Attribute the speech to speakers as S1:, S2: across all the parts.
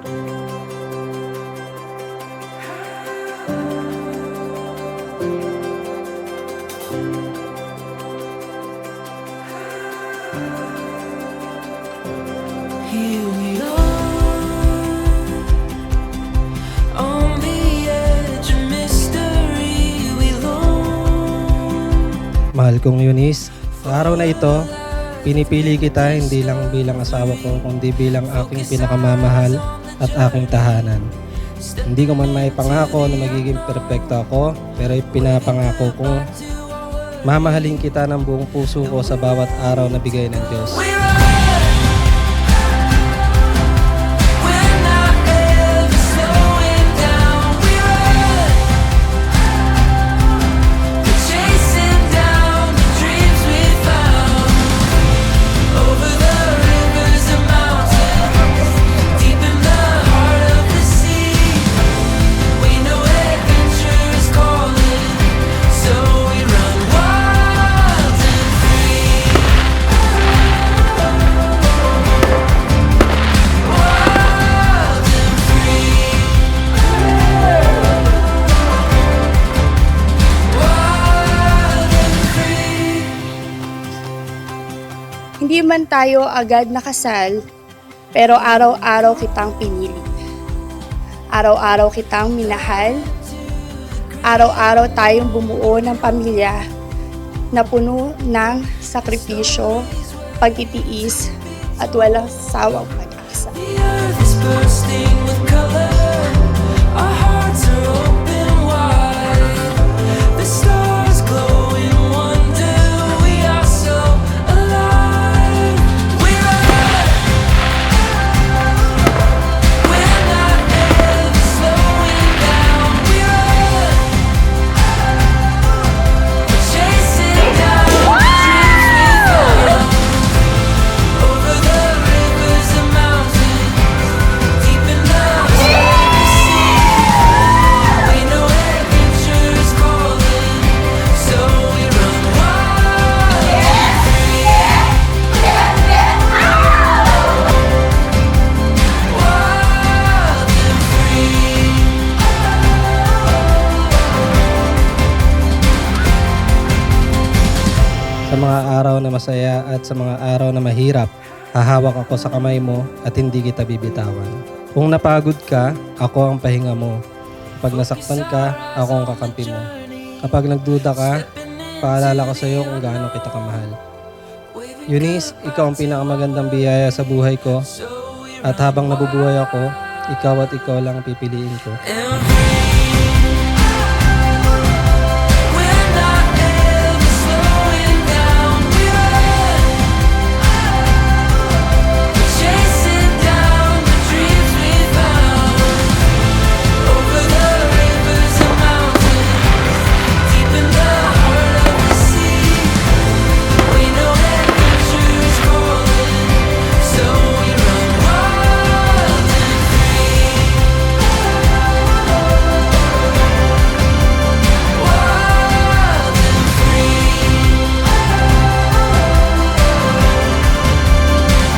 S1: Here we are, on the edge of mystery we long.
S2: Mahal kong Eunice, sa araw na ito, pinipili kita hindi lang bilang asawa ko, kundi bilang aking pinakamamahal at aking tahanan. Hindi ko man maipangako na magiging perpekto ako, pero ipinapangako kong mamahalin kita ng buong puso ko sa bawat araw na bigay ng Diyos.
S3: Hindi man tayo agad nakasal, pero araw-araw kitang pinili. Araw-araw kitang minahal. Araw-araw tayong bumuo ng pamilya na puno ng sakripisyo, pagtitiis, at walang sawang pag-asa.
S1: The earth is bursting with color. Our hearts are open wide. The stars glow in wonder. We are so alive. We're not ever slowing down. We're chasing down the dreams we found. Over the rivers and mountains, deep in the heart of the sea. We know adventure is calling, so we run wild and free. Wild and free.
S2: Sa mga araw na masaya at sa mga araw na mahirap, hahawak ako sa kamay mo at hindi kita bibitawan. Kung napagod ka, ako ang pahinga mo. Kapag nasaktan ka, ako ang kakampi mo. Kapag nagduda ka, paalala ko sa iyo kung gaano kita kamahal. Eunice, ikaw ang pinakamagandang biyaya sa buhay ko. At habang nabubuhay ako, ikaw at ikaw lang ang pipiliin ko.
S1: We're not ever slowing down. We're chasing down the dreams we found. Over the rivers and mountains, deep in the heart of the sea. We know adventure is calling, so we run wild and free. Wild and free.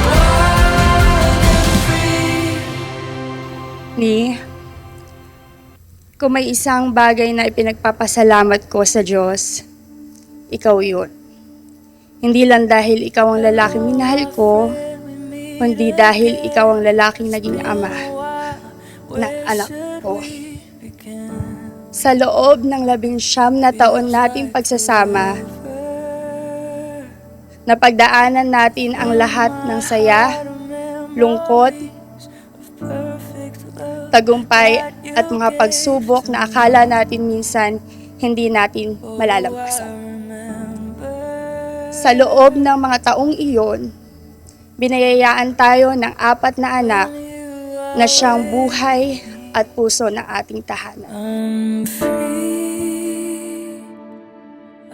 S1: Wild and free.
S3: Ni, kung may isang bagay na ipinagpapasalamat ko sa Diyos, ikaw yun. Hindi lang dahil ikaw ang lalaking minahal ko, kundi dahil ikaw ang lalaking naging ama ng anak ko. Sa loob ng 19 na taon nating pagsasama, napagdaanan natin ang lahat ng saya, lungkot, tagumpay at mga pagsubok na akala natin minsan hindi natin malalampasan. Sa loob ng mga taong iyon, binayayaan tayo ng 4 na anak na siyang buhay at puso ng ating tahanan.
S1: I'm free.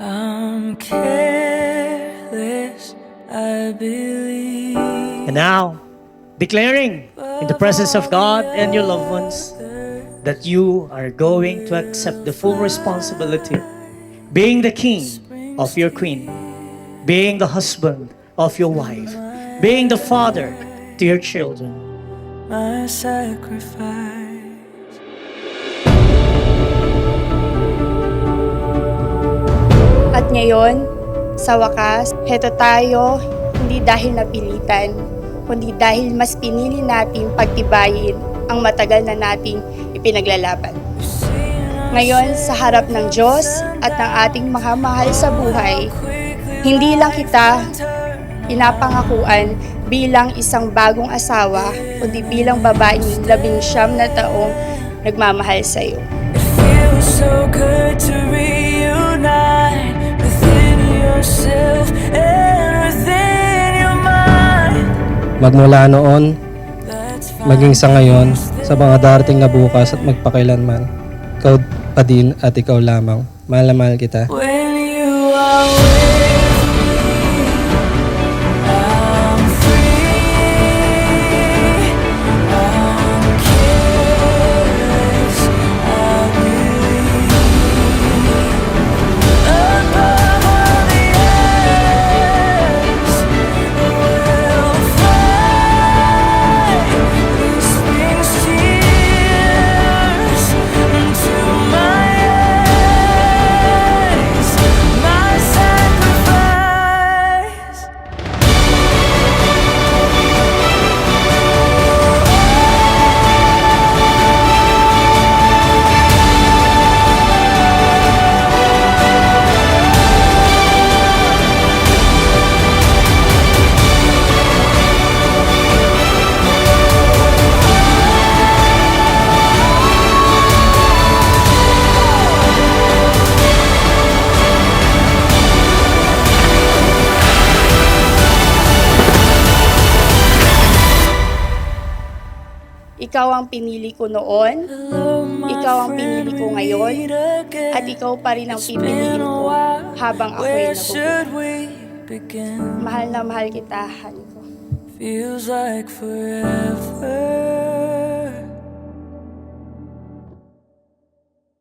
S1: I'm careless. I believe.
S4: And now, declaring in the presence of God and your loved ones that you are going to accept the full responsibility, being the king of your queen, being the husband of your wife, being the father to your children.
S1: my sacrifice.
S3: At ngayon, sa wakas, heto tayo, hindi dahil napilitan, kundi dahil mas pinili nating pagtibayin ang matagal na nating ipinaglalaban. Ngayon, sa harap ng Diyos at ng ating mga mahal sa buhay, hindi lang kita pinapangakuan bilang isang bagong asawa, kundi bilang babaeng 19 na taong nagmamahal sa iyo.
S1: It feels so good to reunite within yourself and within your mind.
S2: Magmula noon,
S1: That's
S2: maging sa ngayon, sa mga darating na bukas at magpakailanman, ikaw pa din at ikaw lamang. Mahal na mahal kita.
S1: when you are with me, I'm free, I'm careless, I believe. Above all the ends, we'll fly. This brings tears into my eyes, my sacrifice.
S3: Ikaw ang pinili ko noon, ikaw ang pinili ko ngayon, at ikaw pa rin ang pipiliin ko habang ako'y
S1: Where
S3: nabubuhay.
S1: should we begin?
S3: Mahal na mahal kita, honey ko.
S1: Feels like forever.